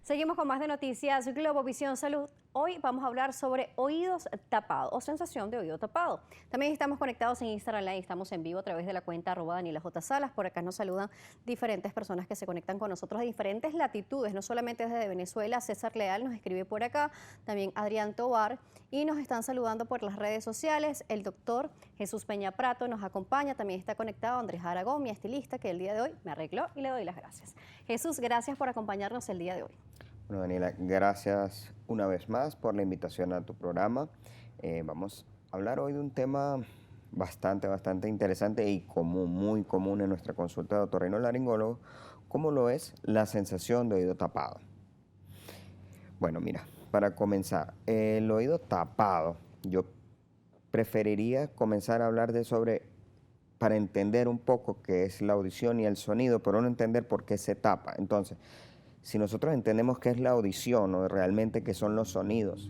Seguimos con más de noticias Globovisión Salud. Hoy vamos a hablar sobre oídos tapados o sensación de oído tapado. También estamos conectados en Instagram Live, estamos en vivo a través de la cuenta @DanielaJ Salas. Por acá nos saludan diferentes personas que se conectan con nosotros de diferentes latitudes, no solamente desde Venezuela. César Leal nos escribe por acá, también Adrián Tobar, y nos están saludando por las redes sociales. El doctor Jesús Peña Prato nos acompaña, también está conectado Andrés Aragón, mi estilista, que el día de hoy me arregló y le doy las gracias. Jesús, gracias por acompañarnos el día de hoy. Bueno, Daniela, gracias una vez más por la invitación a tu programa. Vamos a hablar hoy de un tema bastante interesante y muy común en nuestra consulta de otorrinolaringólogo, como lo es la sensación de oído tapado. Bueno, mira, para comenzar, el oído tapado, yo preferiría comenzar a hablar para entender un poco qué es la audición y el sonido, pero no entender por qué se tapa. Entonces, si nosotros entendemos qué es la audición o realmente qué son los sonidos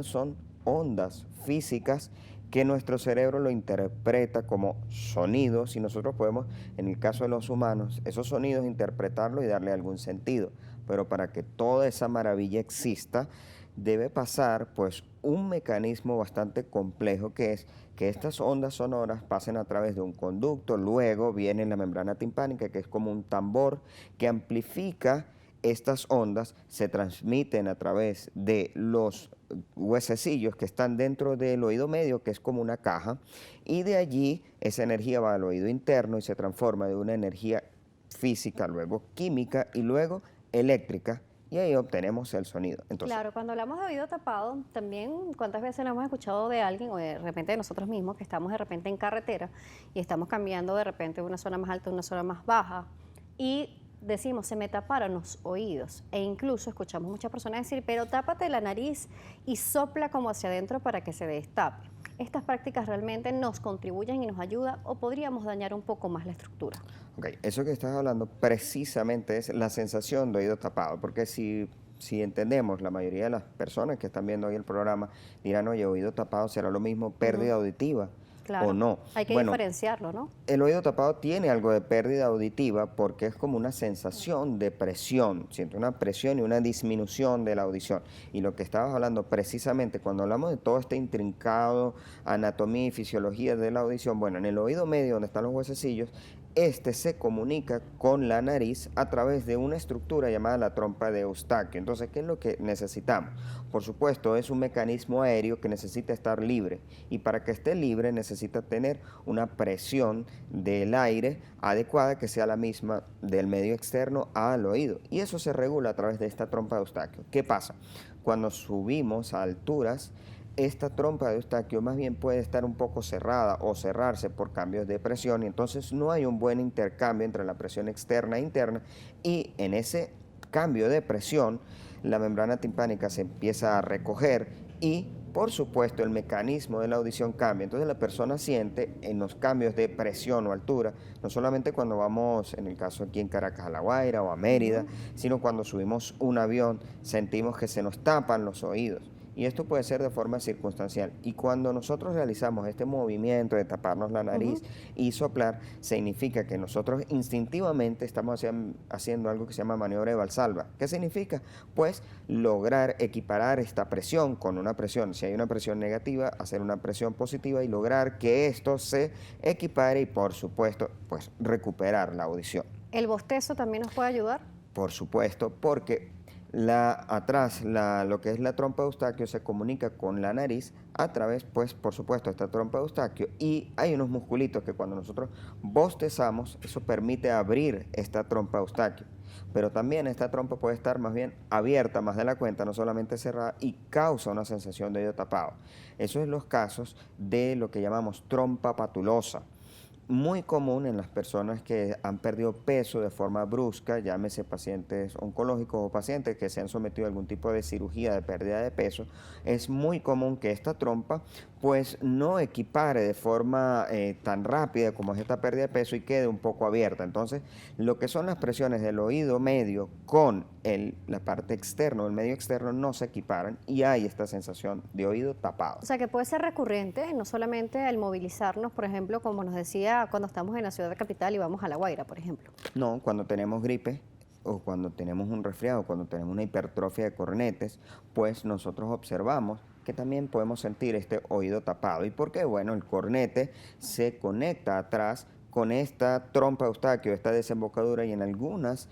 son ondas físicas que nuestro cerebro lo interpreta como sonidos y nosotros podemos, en el caso de los humanos, esos sonidos interpretarlo y darle algún sentido. Pero para que toda esa maravilla exista, debe pasar pues un mecanismo bastante complejo, que es que estas ondas sonoras pasen a través de un conducto, luego viene la membrana timpánica, que es como un tambor que amplifica estas ondas, se transmiten a través de los huesecillos que están dentro del oído medio, que es como una caja, y de allí esa energía va al oído interno y se transforma de una energía física, luego química y luego eléctrica, y ahí obtenemos el sonido. Entonces, Claro, cuando hablamos de oído tapado, también cuántas veces lo hemos escuchado de alguien o de repente de nosotros mismos que estamos de repente en carretera y estamos cambiando de repente de una zona más alta a una zona más baja y decimos, se me taparon los oídos, e incluso escuchamos muchas personas decir, pero tápate la nariz y sopla como hacia adentro para que se destape. ¿Estas prácticas realmente nos contribuyen y nos ayudan o podríamos dañar un poco más la estructura? ok, eso que estás hablando precisamente es la sensación de oído tapado, porque si entendemos, la mayoría de las personas que están viendo hoy el programa dirán, oye, oído tapado será lo mismo Ujú, pérdida auditiva o claro, no. hay que Bueno, diferenciarlo, ¿no? el oído tapado tiene algo de pérdida auditiva porque es como una sensación de presión, siento una presión y una disminución de la audición. Y lo que estabas hablando precisamente cuando hablamos de todo este intrincado anatomía y fisiología de la audición, bueno, en el oído medio donde están los huesecillos, este se comunica con la nariz a través de una estructura llamada la trompa de Eustaquio. Entonces, ¿qué es lo que necesitamos? Por supuesto, es un mecanismo aéreo que necesita estar libre, y para que esté libre necesita tener una presión del aire adecuada que sea la misma del medio externo al oído, y eso se regula a través de esta trompa de Eustaquio. ¿Qué pasa? Cuando subimos a alturas, esta trompa de Eustaquio más bien puede estar un poco cerrada o cerrarse por cambios de presión, y entonces no hay un buen intercambio entre la presión externa e interna, y en ese cambio de presión la membrana timpánica se empieza a recoger y por supuesto el mecanismo de la audición cambia. Entonces la persona siente en los cambios de presión o altura, no solamente cuando vamos, en el caso aquí en Caracas, a La Guaira o a Mérida, Ujú. sino cuando subimos un avión sentimos que se nos tapan los oídos. Y esto puede ser de forma circunstancial. Y cuando nosotros realizamos este movimiento de taparnos la nariz Ujú. y soplar, significa que nosotros instintivamente estamos haciendo algo que se llama maniobra de Valsalva. ¿Qué significa? Pues lograr equiparar esta presión con una presión. Si hay una presión negativa, hacer una presión positiva y lograr que esto se equipare y, por supuesto, pues recuperar la audición. ¿El bostezo también nos puede ayudar? Por supuesto, porque lo que es la trompa de Eustaquio se comunica con la nariz a través, pues, por supuesto, esta trompa de Eustaquio, y hay unos musculitos que cuando nosotros bostezamos, eso permite abrir esta trompa de Eustaquio. Pero también esta trompa puede estar más bien abierta más de la cuenta, no solamente cerrada, y causa una sensación de oído tapado. Eso es los casos de lo que llamamos trompa patulosa, muy común en las personas que han perdido peso de forma brusca, llámese pacientes oncológicos o pacientes que se han sometido a algún tipo de cirugía de pérdida de peso. Es muy común que esta trompa pues no equipare de forma tan rápida como es esta pérdida de peso y quede un poco abierta. Entonces, lo que son las presiones del oído medio con la parte externa o el medio externo no se equiparan y hay esta sensación de oído tapado. O sea, que puede ser recurrente, no solamente el movilizarnos, por ejemplo, como nos decía, cuando estamos en la ciudad capital y vamos a La Guaira, por ejemplo. No, cuando tenemos gripe o cuando tenemos un resfriado, cuando tenemos una hipertrofia de cornetes, pues nosotros observamos que también podemos sentir este oído tapado. ¿Y por qué? Bueno, el cornete se conecta atrás con esta trompa de Eustaquio, esta desembocadura, y en algunas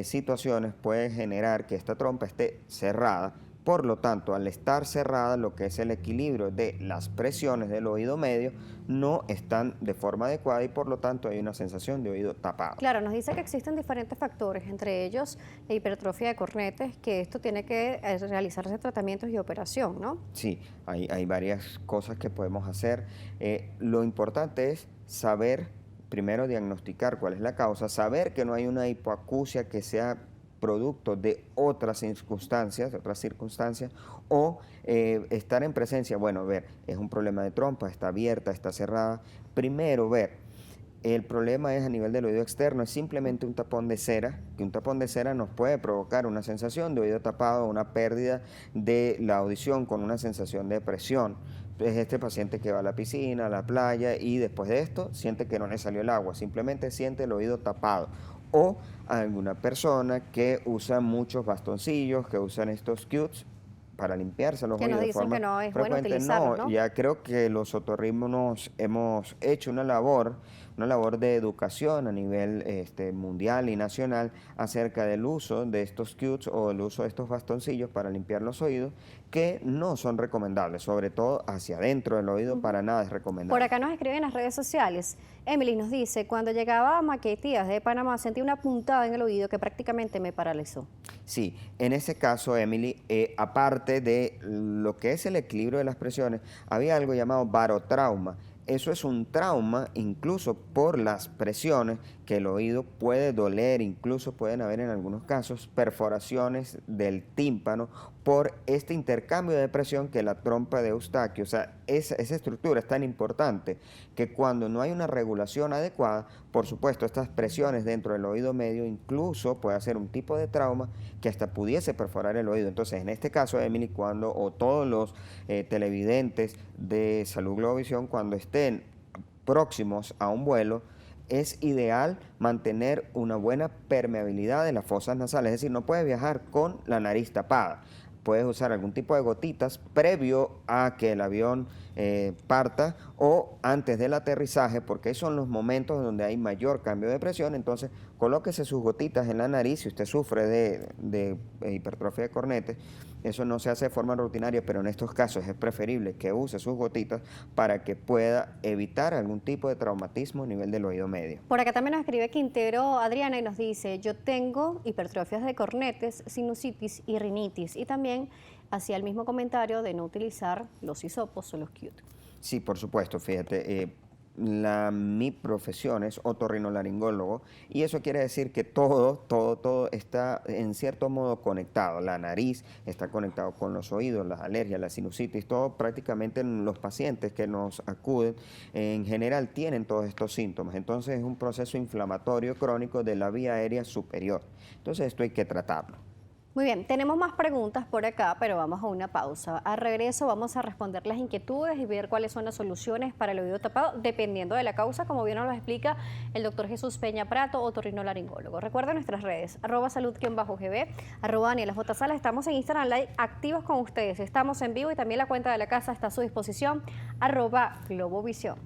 situaciones puede generar que esta trompa esté cerrada. Por lo tanto, al estar cerrada, lo que es el equilibrio de las presiones del oído medio no están de forma adecuada y por lo tanto hay una sensación de oído tapado. Claro, nos dice que existen diferentes factores, entre ellos la hipertrofia de cornetes, que esto tiene que realizarse tratamientos y operación, ¿no? Sí, hay varias cosas que podemos hacer. Lo importante es saber, primero diagnosticar cuál es la causa, saber que no hay una hipoacusia que sea producto de otras circunstancias, o estar en presencia, bueno, ver, es un problema de trompa, está abierta, está cerrada. Primero ver, el problema es a nivel del oído externo, es simplemente un tapón de cera, que un tapón de cera nos puede provocar una sensación de oído tapado, una pérdida de la audición con una sensación de presión. Es este paciente que va a la piscina, a la playa y después de esto siente que no le salió el agua, simplemente siente el oído tapado. O alguna persona que usa muchos bastoncillos, que usan estos cutes para limpiarse los Que nos oídos de dicen forma que no es bueno frecuente. utilizarlos, No, ¿no? ya creo que los otorrinos hemos hecho una labor de educación a nivel mundial y nacional acerca del uso de estos cutes o el uso de estos bastoncillos para limpiar los oídos, que no son recomendables, sobre todo hacia adentro del oído, para nada es recomendable. Por acá nos escriben en las redes sociales. Emily nos dice, cuando llegaba a Maquetías de Panamá sentí una puntada en el oído que prácticamente me paralizó. Sí, en ese caso, Emily, aparte de lo que es el equilibrio de las presiones, había algo llamado barotrauma. Eso es un trauma, incluso por las presiones, que el oído puede doler, incluso pueden haber en algunos casos perforaciones del tímpano por este intercambio de presión que la trompa de Eustaquio, o sea, esa estructura es tan importante que cuando no hay una regulación adecuada, por supuesto, estas presiones dentro del oído medio incluso puede hacer un tipo de trauma que hasta pudiese perforar el oído. Entonces, en este caso, Emily, o todos los televidentes de Salud Globovisión, cuando estén próximos a un vuelo, es ideal mantener una buena permeabilidad de las fosas nasales, es decir, no puedes viajar con la nariz tapada. Puedes usar algún tipo de gotitas previo a que el avión parta o antes del aterrizaje, porque esos son los momentos donde hay mayor cambio de presión. Entonces, colóquese sus gotitas en la nariz si usted sufre de hipertrofia de cornetes. Eso no se hace de forma rutinaria, pero en estos casos es preferible que use sus gotitas para que pueda evitar algún tipo de traumatismo a nivel del oído medio. Por acá también nos escribe Quintero Adriana y nos dice, yo tengo hipertrofias de cornetes, sinusitis y rinitis. Y también hacía el mismo comentario de no utilizar los hisopos o los cute. Sí, por supuesto, fíjate. Mi profesión es otorrinolaringólogo y eso quiere decir que todo está en cierto modo conectado. La nariz está conectado con los oídos, las alergias, la sinusitis, todo prácticamente los pacientes que nos acuden en general tienen todos estos síntomas. Entonces es un proceso inflamatorio crónico de la vía aérea superior. Entonces esto hay que tratarlo. Muy bien, tenemos más preguntas por acá, pero vamos a una pausa. Al regreso vamos a responder las inquietudes y ver cuáles son las soluciones para el oído tapado, dependiendo de la causa, como bien nos lo explica el doctor Jesús Peña Prato, otorrinolaringólogo. Recuerden nuestras redes, @salud_gb, @DanielaJ. Estamos en Instagram Live, activos con ustedes. Estamos en vivo y también la cuenta de la casa está a su disposición, @Globovisión.